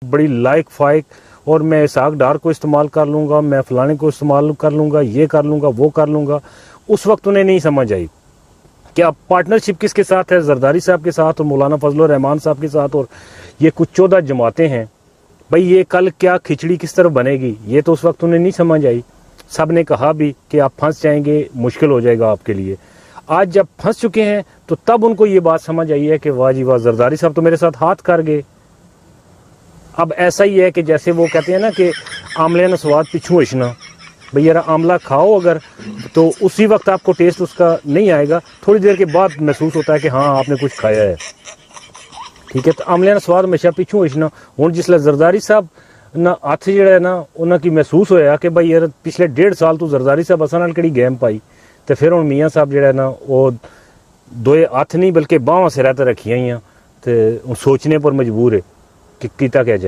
बड़ी लाइक फाइक, और मैं इसहाक डार को इस्तेमाल कर लूँगा, मैं फ़लाने को इस्तेमाल कर लूँगा, ये कर लूँगा, वो कर लूँगा। उस वक्त उन्हें नहीं समझ आई कि अब पार्टनरशिप किसके साथ है, जरदारी साहब के साथ और मौलाना फजलुर रहमान साहब के साथ, और ये कुछ 14 जमातें हैं। भाई ये कल क्या खिचड़ी किस तरफ बनेगी, ये तो उस वक्त उन्हें नहीं समझ आई। सब ने कहा भी कि आप फंस जाएंगे, मुश्किल हो जाएगा आपके लिए। आज जब फंस चुके हैं तो तब उनको ये बात समझ आई है कि वाह जी वाह, जरदारी साहब तो मेरे साथ हाथ कर गए। अब ऐसा ही है कि जैसे वो कहते हैं ना कि आमले न स्वाद पिछू इशना, भाई यार आमला खाओ अगर तो उसी वक्त आपको टेस्ट उसका नहीं आएगा, थोड़ी देर के बाद महसूस होता है कि हाँ आपने कुछ खाया है। ठीक है, तो आमले न स्वाद हमेशा पिछू इशना। हुण जिसले जरदारी साहब ना हथ जिहड़ा ना उन्हां की महसूस होया कि भाई यार पिछले 1.5 साल तू जरदारी साहब असां नाल किहड़ी गेम पाई, तो फिर हुण मियाँ साहब जिहड़ा ना वो दोए हथ नहीं बल्कि बाहां सिरा ते रखियां ही, तो सोचने पर मजबूर है कि कीता क्या जाए।